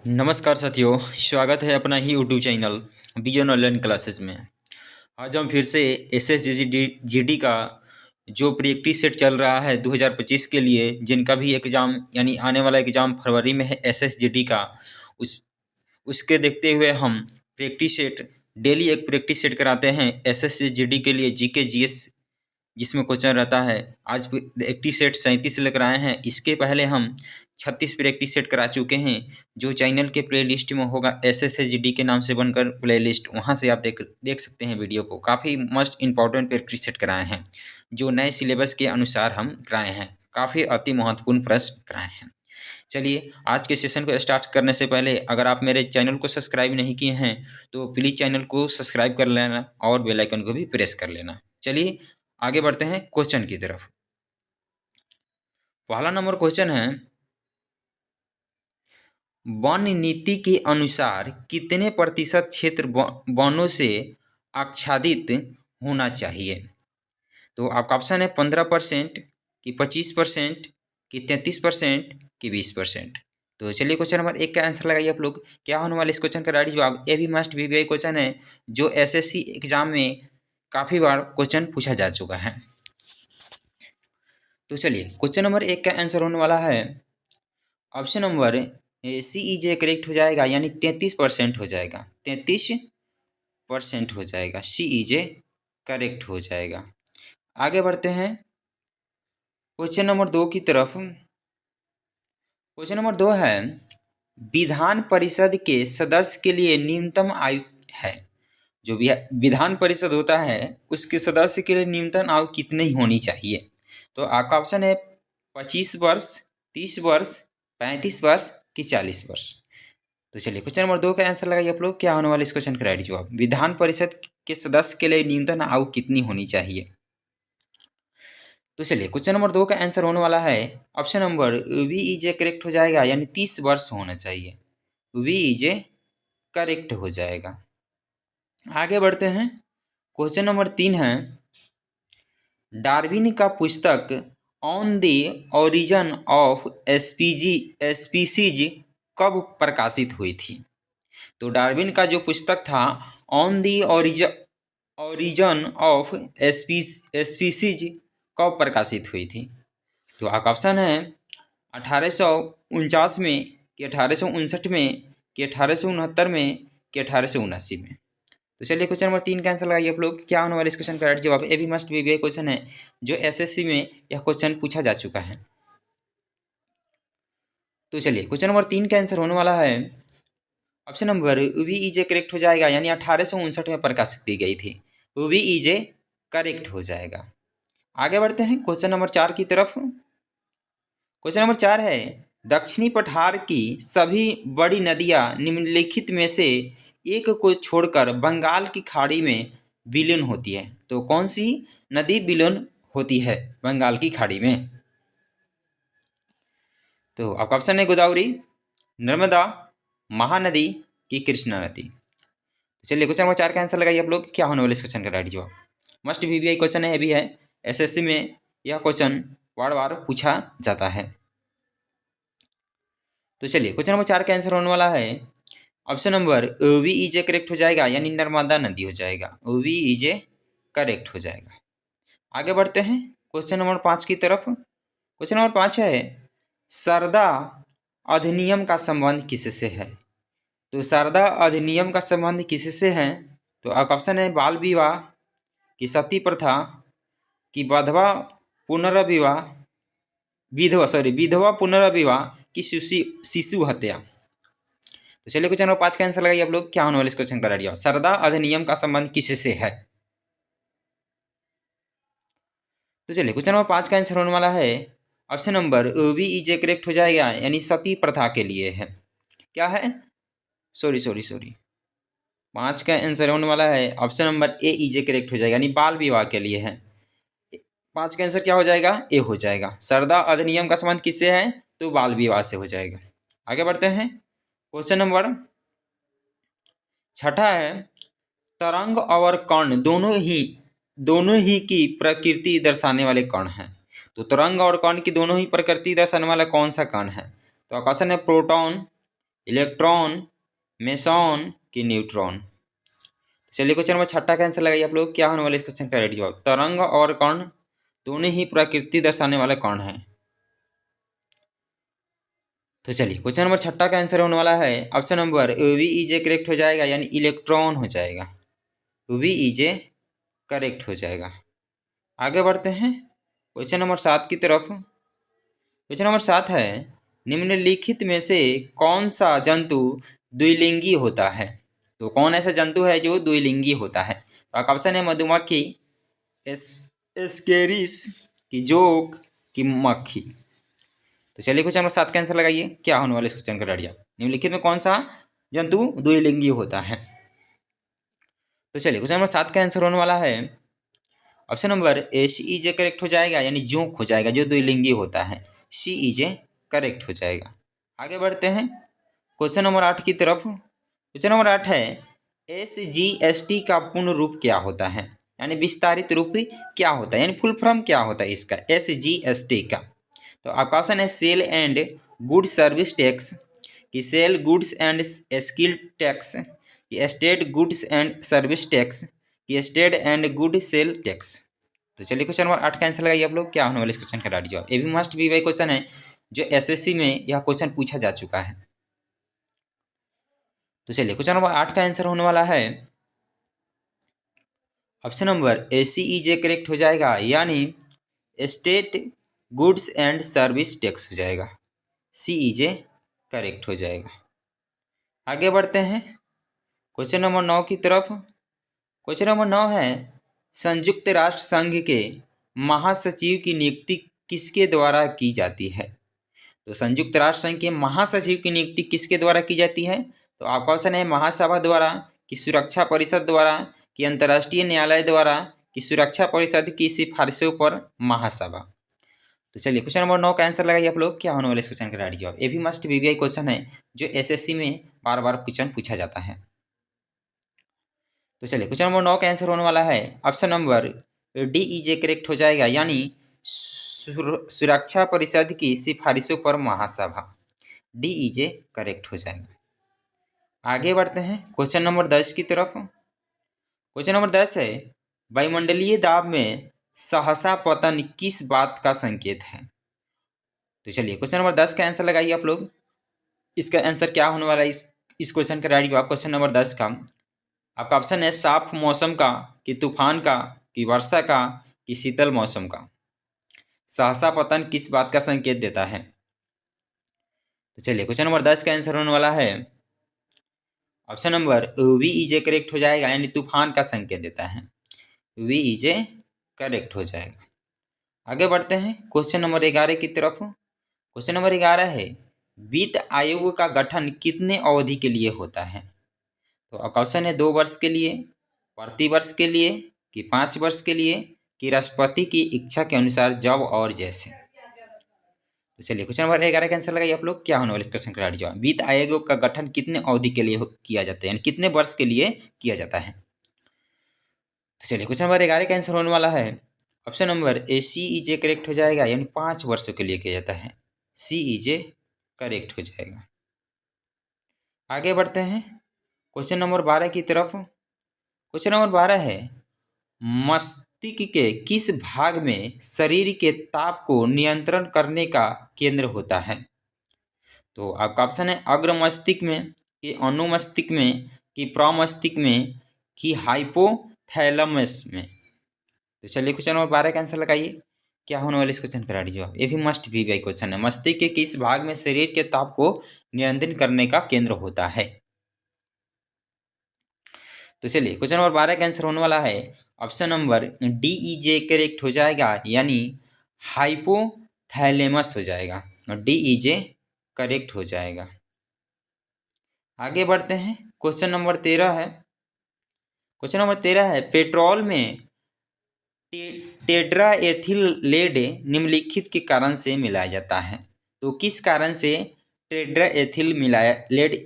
नमस्कार साथियों, स्वागत है अपना ही YouTube channel vision online classes में। आज हम फिर से एस एस जी डी का जो प्रैक्टिस सेट चल रहा है 2025 के लिए, जिनका भी एग्ज़ाम यानी आने वाला एग्ज़ाम फरवरी में है एस एस जी डी का, उस उसके देखते हुए हम प्रैक्टिस सेट डेली एक प्रैक्टिस सेट कराते हैं एस एस जी डी के लिए जी के जी एस, जिसमें क्वेश्चन रहता है। आज प्रैक्टिस सेट 37 लेकर आए हैं। इसके पहले हम 36 प्रैक्टिस सेट करा चुके हैं, जो चैनल के प्ले लिस्ट में होगा एस एस जी डी के नाम से बनकर प्ले लिस्ट, वहाँ से आप देख सकते हैं वीडियो को। काफ़ी मस्ट इंपॉर्टेंट प्रैक्टिस सेट कराए हैं, जो नए सिलेबस के अनुसार हम कराए हैं। काफ़ी अति महत्वपूर्ण प्रश्न कराए हैं। चलिए, आज के सेशन को स्टार्ट करने से पहले अगर आप मेरे चैनल को सब्सक्राइब नहीं किए हैं तो प्लीज़ चैनल को सब्सक्राइब कर लेना और बेल आइकन को भी प्रेस कर लेना। चलिए आगे बढ़ते हैं क्वेश्चन की तरफ। पहला नंबर क्वेश्चन है, वन नीति के अनुसार कितने प्रतिशत क्षेत्र वनों से आच्छादित होना चाहिए? तो आपका ऑप्शन है 15% कि 25% कि 33% कि 20%। तो चलिए क्वेश्चन नंबर 1 का आंसर लगाइए आप लोग। क्या होने वाले इस क्वेश्चन का राइट जवाब? ये भी मस्ट वीवीआई क्वेश्चन है, जो एसएससी एग्जाम में काफ़ी बार क्वेश्चन पूछा जा चुका है। तो चलिए क्वेश्चन नंबर 1 का आंसर होने वाला है option number C E J correct हो जाएगा, यानी 33% हो जाएगा। 33% हो जाएगा, सी ई जे करेक्ट हो जाएगा। आगे बढ़ते हैं क्वेश्चन नंबर 2 की तरफ। क्वेश्चन नंबर 2 है, विधान परिषद के सदस्य के लिए न्यूनतम आयु है। जो विधान परिषद होता है उसके सदस्य के लिए न्यूनतम आयु कितनी होनी चाहिए? तो आपका ऑप्शन है 25 वर्ष, 30 वर्ष, 35 वर्ष कि 40 वर्ष। तो चलिए क्वेश्चन नंबर 2 का आंसर लगाइए आप लोग। क्या होने वाला इस क्वेश्चन का राइट जवाब? विधान परिषद के सदस्य के लिए न्यूनतम आयु कितनी होनी चाहिए? तो चलिए क्वेश्चन नंबर 2 का आंसर होने वाला है option number V E J correct हो जाएगा, यानी 30 वर्ष होना चाहिए। वी ई जे करेक्ट हो जाएगा। आगे बढ़ते हैं क्वेश्चन नंबर 3 है, डार्विन का पुस्तक on the origin of species कब प्रकाशित हुई थी? तो डार्विन का जो पुस्तक था on the origin of species कब प्रकाशित हुई थी? तो आपका ऑप्शन है 1849 में कि 1859 में कि 1869 में कि 1879 में। तो चलिए क्वेश्चन नंबर 3 का आंसर लगाइए आप लोग। क्या होने वाले इस क्वेश्चन का राइट जवाब? ये भी मस्ट वीवीआई क्वेश्चन है, जो एसएससी में यह क्वेश्चन पूछा जा चुका है। तो चलिए क्वेश्चन नंबर 3 का आंसर होने वाला है option number V E J correct हो जाएगा, यानी 1859 में प्रकाशित की गई थी। वी ई जे करेक्ट हो जाएगा। आगे बढ़ते हैं क्वेश्चन नंबर 4 की तरफ। क्वेश्चन नंबर 4 है, दक्षिणी पठार की सभी बड़ी नदियां निम्नलिखित में से एक को छोड़कर बंगाल की खाड़ी में विलीन होती है। तो कौन सी नदी विलीन होती है बंगाल की खाड़ी में? तो आपका ऑप्शन है गोदावरी, नर्मदा, महानदी की कृष्णा नदी। चलिए क्वेश्चन नंबर 4 का आंसर लगाइए आप लोग। क्या होने वाले इस क्वेश्चन का राइट जवाब? मस्ट वीवीआई क्वेश्चन है, भी है एसएससी में यह क्वेश्चन बार बार पूछा जाता है। तो चलिए क्वेश्चन नंबर 4 का आंसर होने वाला है option number V E J correct हो जाएगा, यानी नर्मदा नदी हो जाएगा। वी ई जे करेक्ट हो जाएगा। आगे बढ़ते हैं क्वेश्चन नंबर 5 की तरफ। क्वेश्चन नंबर 5 है, शारदा अधिनियम का संबंध किससे है? तो शारदा अधिनियम का संबंध किससे है? तो आपका ऑप्शन है बाल विवाह कि सती प्रथा कि विधवा पुनर्विवाह की शिशु हत्या। तो चलिए क्वेश्चन नंबर 5 का आंसर लगाइए आप लोग। क्या होने वाले इस क्वेश्चन का राइट जवाब? शारदा अधिनियम का संबंध किससे है? तो चलिए क्वेश्चन नंबर 5 का आंसर होने वाला है option number V E J correct हो जाएगा, यानी सती प्रथा के लिए है। क्या है? सॉरी 5 का आंसर होने वाला है ऑप्शन नंबर ए ई जे करेक्ट हो जाएगा, यानी बाल विवाह के लिए है। 5 का आंसर क्या हो जाएगा? ए हो जाएगा। शारदा अधिनियम का संबंध किससे है? तो बाल विवाह से हो जाएगा। आगे बढ़ते हैं क्वेश्चन नंबर 6 है, तरंग और कण दोनों ही की प्रकृति दर्शाने वाले कण हैं। तो तरंग और कण की दोनों ही प्रकृति दर्शाने वाला कौन सा कण है? तो क्वेश्चन है प्रोटॉन इलेक्ट्रॉन, मेसॉन कि न्यूट्रॉन। चलिए क्वेश्चन नंबर 6 का आंसर लगाइए आप लोग, क्या होने वाला इस क्वेश्चन का राइट जवाब। तरंग और कण दोनों ही प्रकृति दर्शाने वाले कण हैं। तो चलिए क्वेश्चन नंबर 6 का आंसर होने वाला है ऑप्शन नंबर वी इजे करेक्ट हो जाएगा, यानी इलेक्ट्रॉन हो जाएगा। वी इजे करेक्ट हो जाएगा। आगे बढ़ते हैं क्वेश्चन नंबर 7 की तरफ। क्वेश्चन नंबर 7 है, निम्नलिखित में से कौन सा जंतु द्विलिंगी होता है। तो कौन ऐसा जंतु है जो द्विलिंगी होता है। तो आपका ऑप्शन है मधुमक्खी, एस्केरिस की जोक की मक्खी। तो चलिए क्वेश्चन नंबर 7 का आंसर लगाइए, क्या होने वाला इस क्वेश्चन का राइट। निम्नलिखित में कौन सा जंतु द्विलिंगी होता है। तो चलिए क्वेश्चन नंबर 7 का आंसर होने वाला है option number A C E J correct हो जाएगा, यानी जोंक हो जाएगा, जो द्विलिंगी होता है। सी ई जे करेक्ट हो जाएगा। आगे बढ़ते हैं क्वेश्चन नंबर 8 की तरफ। क्वेश्चन नंबर 8 है, एस जी एस टी का पूर्ण रूप क्या होता है, यानी विस्तारित रूप क्या होता है, यानी फुल फॉर्म क्या होता है इसका, एस जी एस टी का। तो आपका ऑप्शन है sale and good service tax, कि sale goods and skill tax, कि state goods and service tax, कि state and good sale tax. तो चलिए क्वेश्चन नंबर 8 का आंसर लगाइए आप लोग, क्या होने वाले इस क्वेश्चन का राइट जवाब। ये भी मस्ट बी वाई क्वेश्चन है, जो एसएससी में यह क्वेश्चन पूछा जा चुका है। तो चलिए क्वेश्चन नंबर 8 का आंसर होने वाला है option number A C E J correct हो जाएगा, यानी state goods and service tax हो जाएगा। सी ई जे करेक्ट हो जाएगा। आगे बढ़ते हैं क्वेश्चन नंबर 9 की तरफ। क्वेश्चन नंबर 9 है, संयुक्त राष्ट्र संघ के महासचिव की नियुक्ति किसके द्वारा की जाती है। तो संयुक्त राष्ट्र संघ के महासचिव की नियुक्ति किसके द्वारा की जाती है। तो आपका ऑप्शन है महासभा द्वारा, कि सुरक्षा परिषद द्वारा, कि अंतर्राष्ट्रीय न्यायालय द्वारा, कि सुरक्षा परिषद की सिफारिशों पर महासभा। तो चलिए क्वेश्चन नंबर 9 का आंसर लगाइए आप लोग, क्या होने वाले इस क्वेश्चन का राइट जवाब। ये भी मस्ट बीबीआई क्वेश्चन है, जो एसएससी में बार बार क्वेश्चन पूछा जाता है। तो चलिए क्वेश्चन नंबर 9 का आंसर होने वाला है option number D E J correct हो जाएगा, यानी सुरक्षा परिषद की सिफारिशों पर महासभा। डी ई जे करेक्ट हो जाएगा। आगे बढ़ते हैं क्वेश्चन नंबर 10 की तरफ। क्वेश्चन नंबर 10 है, वायुमंडलीय दाब में सहसा पतन किस बात का संकेत है। तो चलिए क्वेश्चन नंबर 10 का आंसर लगाइए आप लोग, इसका आंसर क्या होने वाला है इस क्वेश्चन का राइट जवाब। क्वेश्चन नंबर 10 का आपका ऑप्शन है साफ मौसम का, कि तूफान का, कि वर्षा का, कि शीतल मौसम का। सहसा पतन किस बात का संकेत देता है। तो चलिए क्वेश्चन नंबर 10 का आंसर होने वाला है option number V E J correct हो जाएगा, यानी तूफान का संकेत देता है। वी ई जे करेक्ट हो जाएगा। आगे बढ़ते हैं क्वेश्चन नंबर 11 की तरफ। क्वेश्चन नंबर 11 है, वित्त आयोग का गठन कितने अवधि के लिए होता है। तो आपका ऑप्शन है 2 वर्ष के लिए, प्रति वर्ष के लिए, कि 5 वर्ष के लिए, कि राष्ट्रपति की इच्छा के अनुसार जब और जैसे। तो चलिए क्वेश्चन नंबर 11 का आंसर लगाइए आप लोग, क्या होने वाले इस क्वेश्चन का राइट जवाब। वित्त आयोग का गठन कितने अवधि के लिए किया जाता है, यानी कितने वर्ष के लिए किया जाता है। तो चलिए क्वेश्चन नंबर 11 का आंसर होने वाला है option number A C E J correct हो जाएगा, यानी 5 वर्षों के लिए किया जाता है। सी ई जे करेक्ट हो जाएगा। आगे बढ़ते हैं क्वेश्चन नंबर 12 की तरफ। क्वेश्चन नंबर 12 है, मस्तिष्क के किस भाग में शरीर के ताप को नियंत्रण करने का केंद्र होता है। तो आपका ऑप्शन है अग्र मस्तिष्क में, कि अनुमस्तिष्क में, कि प्रमस्तिष्क में, कि हाइपोथैलेमस में। तो चलिए क्वेश्चन नंबर 12 का आंसर लगाइए, क्या होने वाले इस क्वेश्चन का राइट जवाब। ये भी मस्ट बी वाई क्वेश्चन है, मस्तिष्क के किस भाग में शरीर के ताप को नियंत्रित करने का केंद्र होता है। तो चलिए क्वेश्चन नंबर 12 का आंसर होने वाला है option number D E J correct हो जाएगा, यानी हाइपोथैलेमस हो जाएगा। और डी ई जे करेक्ट हो जाएगा। आगे बढ़ते हैं क्वेश्चन नंबर 13 है। क्वेश्चन नंबर 13 है, पेट्रोल में टेट्राएथिलेट निम्नलिखित के कारण से मिलाया जाता है। तो किस कारण से टेट्राएथिलेट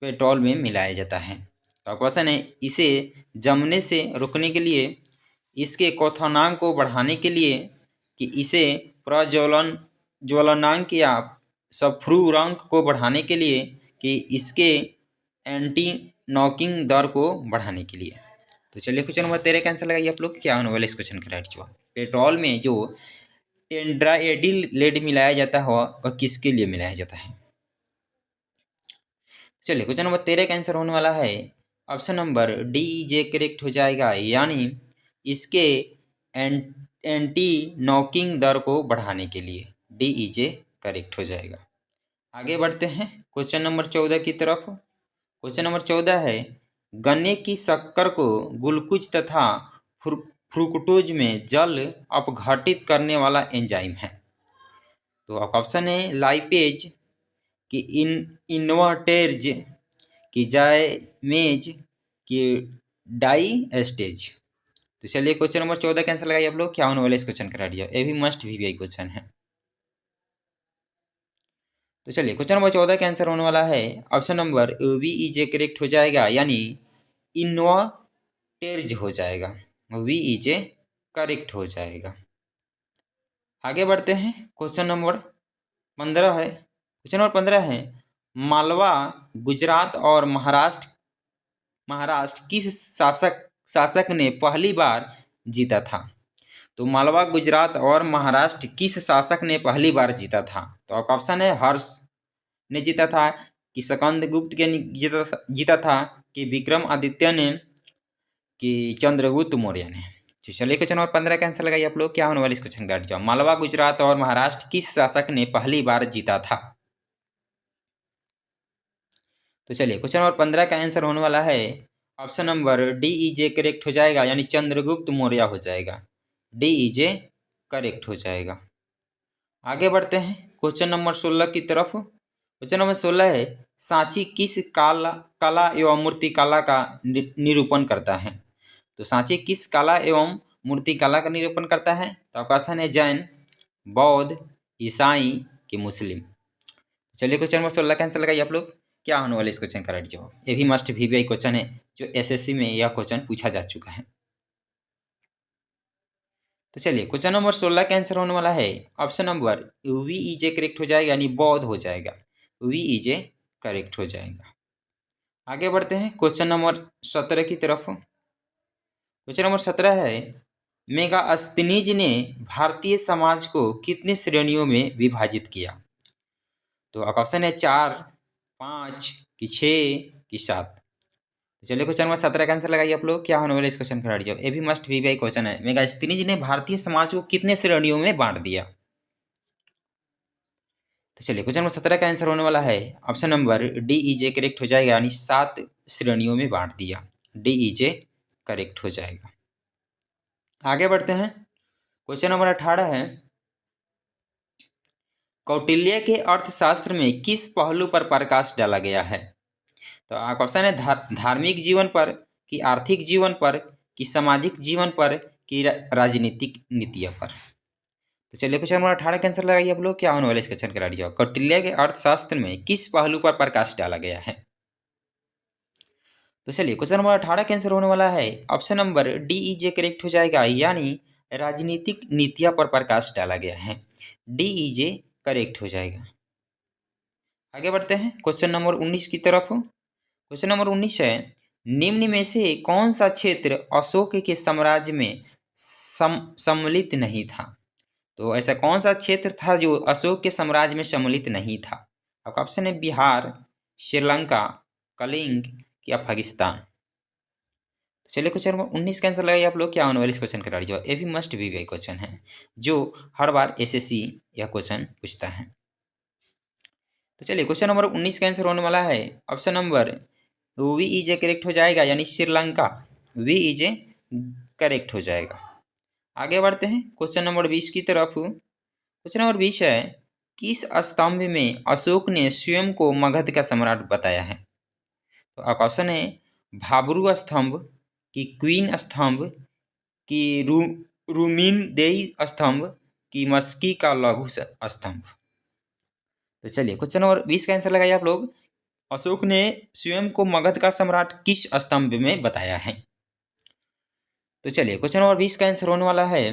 पेट्रोल में मिलाया जाता है। तो क्वेश्चन है, इसे जमने से रोकने के लिए, इसके क्वथनांक को बढ़ाने के लिए, कि इसे प्रज्वलनांक या स्फुरणांक को बढ़ाने के लिए, कि इसके एंटी नॉकिंग दर को बढ़ाने के लिए। तो चलिए क्वेश्चन नंबर 13 का आंसर लगाइए आप लोग, क्या होने वाला इस क्वेश्चन का राइट जवाब। पेट्रोल में जो टेट्राएडिल लेड मिलाया जाता है वह किसके लिए मिलाया जाता है। चलिए क्वेश्चन नंबर 13 का आंसर होने वाला है ऑप्शन नंबर DEJ करेक्ट हो जाएगा, यानी इसके एंटी नॉकिंग दर को बढ़ाने के लिए DEJ करेक्ट हो जाएगा। आगे बढ़ते हैं क्वेश्चन नंबर 14 की तरफ। क्वेश्चन नंबर 14 है गन्ने की शक्कर को ग्लूकोज तथा फ्रुक्टोज में जल अपघटित करने वाला एंजाइम है। तो ऑप्शन है लाइपेज कि इन्वर्टेज कि जाइमेज कि डाइएस्टेज। तो चलिए क्वेश्चन नंबर 14 का आंसर लगाइए आप लोग, क्या होने वाला इस क्वेश्चन का राइट जवाब। ये भी मस्ट VBI क्वेश्चन है। तो चलिए क्वेश्चन नंबर 14 का आंसर होने वाला है ऑप्शन नंबर VEJ करेक्ट हो जाएगा, यानी इन्वर्टेज हो जाएगा। VEJ करेक्ट हो जाएगा। आगे बढ़ते हैं क्वेश्चन नंबर 15 है। क्वेश्चन नंबर 15 है मालवा गुजरात और महाराष्ट्र किस शासक ने पहली बार जीता था। तो मालवा गुजरात और महाराष्ट्र किस शासक ने पहली बार जीता था। तो ऑप्शन है हर्ष ने जीता था, कि स्कंदगुप्त के जीता था, कि विक्रमादित्य ने, कि चंद्रगुप्त मौर्य ने। तो चलिए क्वेश्चन नंबर 15 का आंसर लगाइए आप लोग, क्या होने वाला इस क्वेश्चन का जवाब। मालवा गुजरात और महाराष्ट्र किस शासक ने पहली बार जीता था। तो चलिए क्वेश्चन नंबर 15 का आंसर होने वाला है ऑप्शन नंबर DEJ करेक्ट हो जाएगा, यानी चंद्रगुप्त मौर्य हो जाएगा। DEJ करेक्ट हो जाएगा। आगे बढ़ते हैं क्वेश्चन नंबर 16 की तरफ। क्वेश्चन नंबर 16 है सांची किस कला एवं मूर्तिकला का निरूपण करता है। तो सांची किस कला एवं मूर्तिकला का निरूपण करता है। तो ऑप्शन है जैन, बौद्ध, ईसाई कि मुस्लिम। चलिए क्वेश्चन नंबर 16 का आंसर लगाइए आप लोग, क्या होने वाला इस क्वेश्चन का राइट जवाब। ये भी मस्ट VBI क्वेश्चन है, जो SSC में यह क्वेश्चन पूछा जा चुका है। तो चलिए क्वेश्चन नंबर 16 का आंसर होने वाला है ऑप्शन नंबर VEJ करेक्ट हो जाएगा, यानी बौद्ध हो जाएगा। VEJ करेक्ट हो जाएगा। आगे बढ़ते हैं क्वेश्चन नंबर 17 की तरफ। क्वेश्चन नंबर 17 है मेगास्थनीज ने भारतीय समाज को कितनी श्रेणियों में विभाजित किया। तो ऑप्शन है 4, 5 कि 6 कि 7। चलिए क्वेश्चन नंबर 17 का आंसर लगाइए आप लोग, क्या होने वाला इस क्वेश्चन का राइट जवाब। ये भी मस्ट VBI क्वेश्चन है। मेगास्थनीज ने भारतीय समाज को कितने श्रेणियों में बांट दिया। तो चलिए क्वेश्चन नंबर 17 का आंसर होने वाला है ऑप्शन नंबर DEJ करेक्ट हो जाएगा, यानी 7 श्रेणियों में बांट दिया। DEJ करेक्ट हो जाएगा। आगे बढ़ते हैं क्वेश्चन नंबर 18 है कौटिल्य के अर्थशास्त्र में किस पहलू पर प्रकाश डाला गया है। तो ऑप्शन है धार्मिक जीवन पर, कि आर्थिक जीवन पर, कि सामाजिक जीवन पर, कि राजनीतिक नीतियों पर। तो चलिए क्वेश्चन नंबर 18 का आंसर लगाइए आप लोग, क्या होने वाले इस क्वेश्चन का राइट जवाब। कौटिल्य के अर्थशास्त्र में किस पहलू पर प्रकाश डाला गया है। तो चलिए क्वेश्चन नंबर 18 का आंसर होने वाला है ऑप्शन नंबर DEJ करेक्ट हो जाएगा, यानी राजनीतिक नीतियों पर प्रकाश डाला गया है। DEJ करेक्ट हो जाएगा। आगे बढ़ते हैं क्वेश्चन नंबर 19 की तरफ। क्वेश्चन नंबर 19 है निम्न में से कौन सा क्षेत्र अशोक के साम्राज्य में सम्मिलित नहीं था। तो ऐसा कौन सा क्षेत्र था जो अशोक के साम्राज्य में सम्मिलित नहीं था। अब ऑप्शन है बिहार, श्रीलंका, कलिंग या पाकिस्तान। चलिए क्वेश्चन नंबर 19 का आंसर लगाइए आप लोग, क्या होने वाले इस क्वेश्चन का राइट जवाब। ये भी मस्ट VBI क्वेश्चन है, जो हर बार SSC यह क्वेश्चन पूछता है। तो चलिए क्वेश्चन नंबर 19 का आंसर होने वाला है ऑप्शन नंबर VEJ करेक्ट हो जाएगा, यानी श्रीलंका। VEJ करेक्ट हो जाएगा। आगे बढ़ते हैं क्वेश्चन नंबर 20 की तरफ। क्वेश्चन नंबर 20 है किस स्तंभ में अशोक ने स्वयं को मगध का सम्राट बताया है। तो ऑप्शन है भाब्रू स्तंभ, कि क्वीन स्तंभ, कि रूमिनदेई स्तंभ, कि मस्की का लघु स्तंभ। तो चलिए क्वेश्चन नंबर 20 का आंसर लगाइए आप लोग, अशोक ने स्वयं को मगध का सम्राट किस स्तंभ में बताया है। तो चलिए क्वेश्चन नंबर 20 का आंसर होने वाला है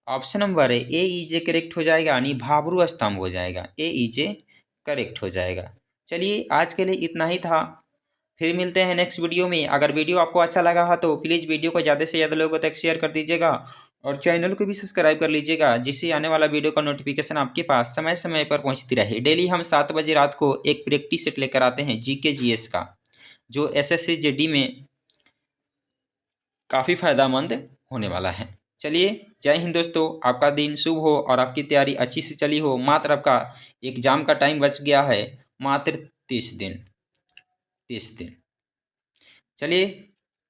ऑप्शन नंबर AEJ करेक्ट हो जाएगा, यानी भाब्रू स्तंभ हो जाएगा। AEJ करेक्ट हो जाएगा। चलिए आज के लिए इतना ही था, फिर मिलते हैं नेक्स्ट वीडियो में। अगर वीडियो आपको अच्छा लगा हो तो प्लीज़ वीडियो को ज़्यादा से ज़्यादा लोगों तक शेयर कर दीजिएगा और चैनल को भी सब्सक्राइब कर लीजिएगा, जिससे आने वाला वीडियो का नोटिफिकेशन आपके पास समय समय पर पहुंचती रहे। डेली हम 7 बजे रात को एक प्रैक्टिस सेट लेकर आते हैं जीके जीएस का, जो एसएससी जीडी में काफ़ी फायदेमंद होने वाला है। चलिए, जय हिंद दोस्तों, आपका दिन शुभ हो और आपकी तैयारी अच्छी से चली हो। मात्र आपका एग्जाम का टाइम बच गया है, मात्र 30 दिन। चलिए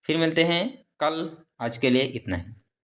फिर मिलते हैं कल, आज के लिए इतना ही।